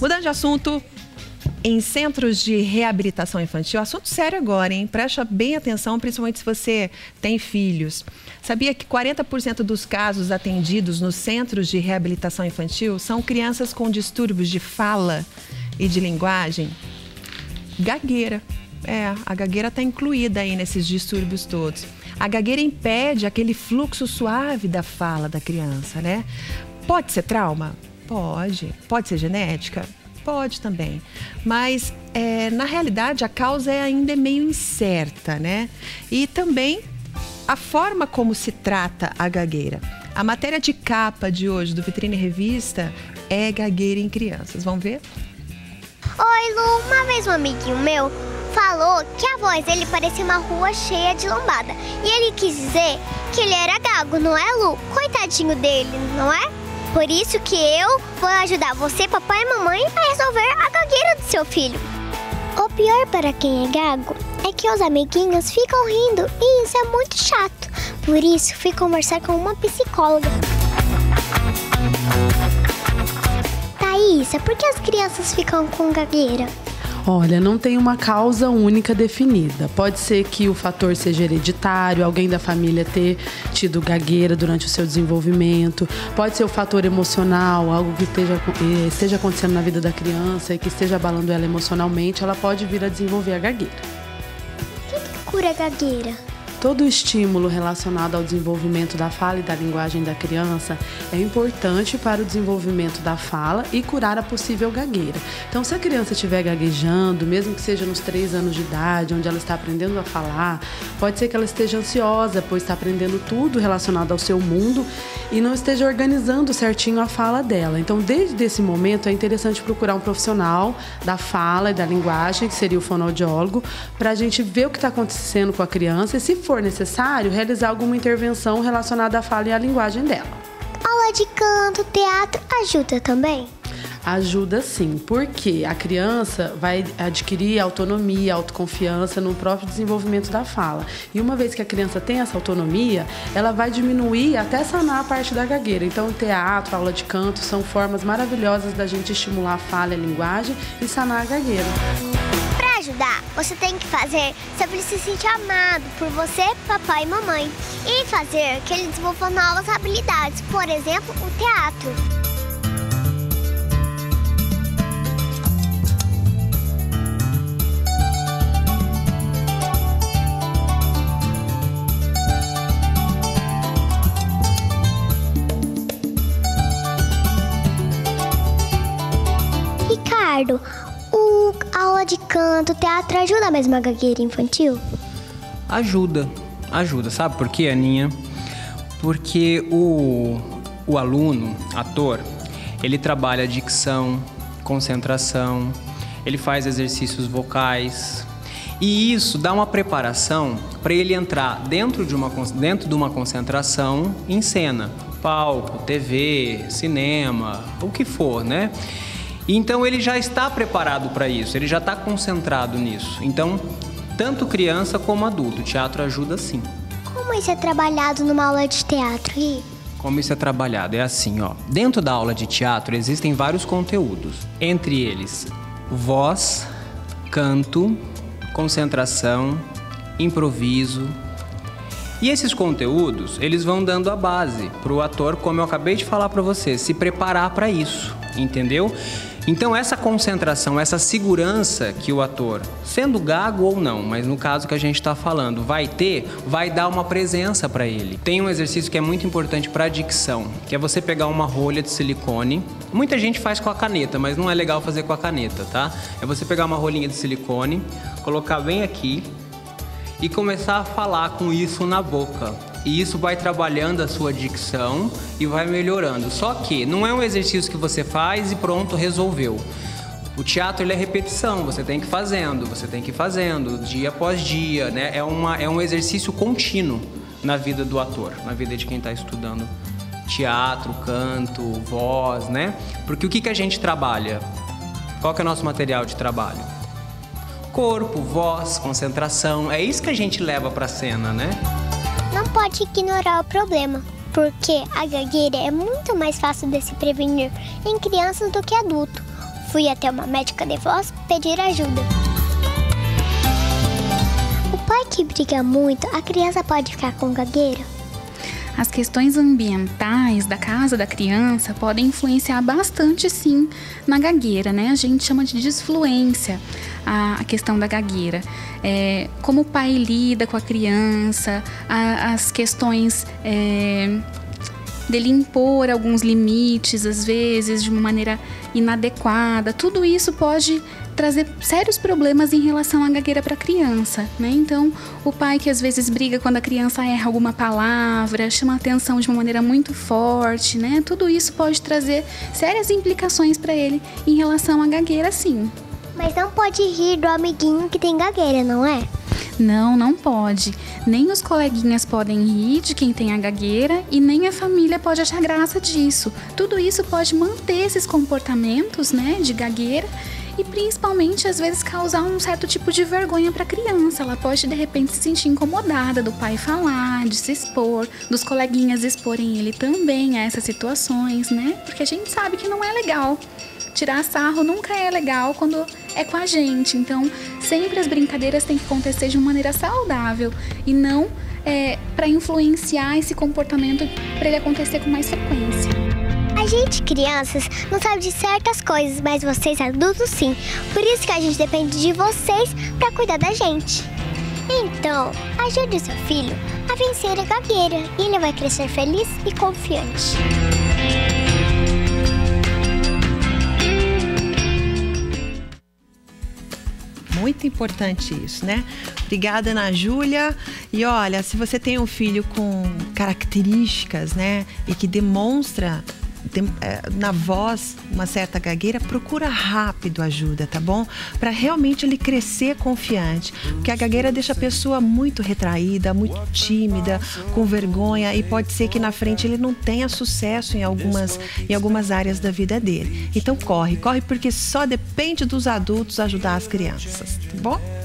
Mudando de assunto, em centros de reabilitação infantil, assunto sério agora, hein? Presta bem atenção, principalmente se você tem filhos. Sabia que 40% dos casos atendidos nos centros de reabilitação infantil são crianças com distúrbios de fala e de linguagem? Gagueira. A gagueira está incluída aí nesses distúrbios todos. A gagueira impede aquele fluxo suave da fala da criança, né? Pode ser trauma? Pode. Pode ser genética? Pode também. Mas, na realidade, a causa ainda é meio incerta, né? E também a forma como se trata a gagueira. A matéria de capa de hoje do Vitrine Revista é gagueira em crianças. Vamos ver? Oi, Lu. Uma vez um amiguinho meu falou que a voz dele parecia uma rua cheia de lombada. E ele quis dizer que ele era gago, não é, Lu? Coitadinho dele, não é? Por isso que eu vou ajudar você, papai e mamãe, a resolver a gagueira do seu filho. O pior para quem é gago é que os amiguinhos ficam rindo e isso é muito chato. Por isso, fui conversar com uma psicóloga. Thaísa, por que as crianças ficam com gagueira? Olha, não tem uma causa única definida. Pode ser que o fator seja hereditário, alguém da família ter tido gagueira durante o seu desenvolvimento. Pode ser o fator emocional, algo que esteja acontecendo na vida da criança e que esteja abalando ela emocionalmente, ela pode vir a desenvolver a gagueira. O que cura a gagueira? Todo estímulo relacionado ao desenvolvimento da fala e da linguagem da criança é importante para o desenvolvimento da fala e curar a possível gagueira. Então, se a criança estiver gaguejando, mesmo que seja nos 3 anos de idade, onde ela está aprendendo a falar, pode ser que ela esteja ansiosa, pois está aprendendo tudo relacionado ao seu mundo e não esteja organizando certinho a fala dela. Então, desde esse momento, é interessante procurar um profissional da fala e da linguagem, que seria o fonoaudiólogo, para a gente ver o que está acontecendo com a criança e, se for necessário, realizar alguma intervenção relacionada à fala e à linguagem dela. Aula de canto, teatro, ajuda também? Ajuda sim, porque a criança vai adquirir autonomia, autoconfiança no próprio desenvolvimento da fala. E uma vez que a criança tem essa autonomia, ela vai diminuir até sanar a parte da gagueira. Então, teatro, aula de canto são formas maravilhosas da gente estimular a fala e a linguagem e sanar a gagueira. Para ajudar, você tem que fazer sobre se sentir amado por você, papai e mamãe. E fazer que ele desenvolva novas habilidades, por exemplo, o teatro. Ricardo, a aula de canto, teatro ajuda mesmo a gagueira infantil? Ajuda, sabe por quê, Aninha? Porque o aluno, ator, ele trabalha dicção, concentração, ele faz exercícios vocais e isso dá uma preparação para ele entrar dentro de uma concentração em cena, palco, TV, cinema, o que for, né? Então ele já está preparado para isso, ele já está concentrado nisso. Então, tanto criança como adulto, o teatro ajuda sim. Como isso é trabalhado numa aula de teatro, Ri? Como isso é trabalhado? É assim, ó. Dentro da aula de teatro existem vários conteúdos. Entre eles, voz, canto, concentração, improviso. E esses conteúdos, eles vão dando a base para o ator, como eu acabei de falar para você, se preparar para isso, entendeu? Então essa concentração, essa segurança que o ator, sendo gago ou não, mas no caso que a gente está falando, vai dar uma presença para ele. Tem um exercício que é muito importante para a dicção, que é você pegar uma rolha de silicone. Muita gente faz com a caneta, mas não é legal fazer com a caneta, tá? É você pegar uma rolinha de silicone, colocar bem aqui e começar a falar com isso na boca. E isso vai trabalhando a sua dicção e vai melhorando. Só que não é um exercício que você faz e pronto, resolveu. O teatro, ele é repetição, você tem que ir fazendo, dia após dia, né? É um exercício contínuo na vida do ator, na vida de quem está estudando teatro, canto, voz, né? Porque o que a gente trabalha? Qual que é o nosso material de trabalho? Corpo, voz, concentração, é isso que a gente leva para a cena, né? Não pode ignorar o problema, porque a gagueira é muito mais fácil de se prevenir em crianças do que adulto. fui até uma médica de voz pedir ajuda. O pai que briga muito, a criança pode ficar com gagueira? As questões ambientais da casa da criança podem influenciar bastante, sim, na gagueira, né? A gente chama de disfluência a questão da gagueira. Como o pai lida com a criança, as questões dele impor alguns limites, às vezes, de uma maneira inadequada. Tudo isso pode trazer sérios problemas em relação à gagueira para a criança, né? Então, o pai que às vezes briga quando a criança erra alguma palavra, chama a atenção de uma maneira muito forte, né? Tudo isso pode trazer sérias implicações para ele em relação à gagueira, sim. Mas não pode rir do amiguinho que tem gagueira, não é? Não, não pode. Nem os coleguinhas podem rir de quem tem a gagueira e nem a família pode achar graça disso. Tudo isso pode manter esses comportamentos, né, de gagueira e principalmente, às vezes, causar um certo tipo de vergonha para a criança. Ela pode, de repente, se sentir incomodada do pai falar, de se expor, dos coleguinhas exporem ele também a essas situações, né? Porque a gente sabe que não é legal. Tirar sarro nunca é legal quando é com a gente. Então, sempre as brincadeiras têm que acontecer de uma maneira saudável e não para influenciar esse comportamento para ele acontecer com mais frequência. A gente, crianças, não sabe de certas coisas, mas vocês, adultos, sim. Por isso que a gente depende de vocês para cuidar da gente. Então, ajude o seu filho a vencer a gagueira e ele vai crescer feliz e confiante. Muito importante isso, né? Obrigada, Ana Júlia. E olha, se você tem um filho com características, né, e que demonstra na voz uma certa gagueira, procura rápido ajuda, tá bom? Para realmente ele crescer confiante, porque a gagueira deixa a pessoa muito retraída, muito tímida, com vergonha, e pode ser que na frente ele não tenha sucesso em algumas áreas da vida dele. Então corre, porque só depende dos adultos ajudar as crianças, tá bom?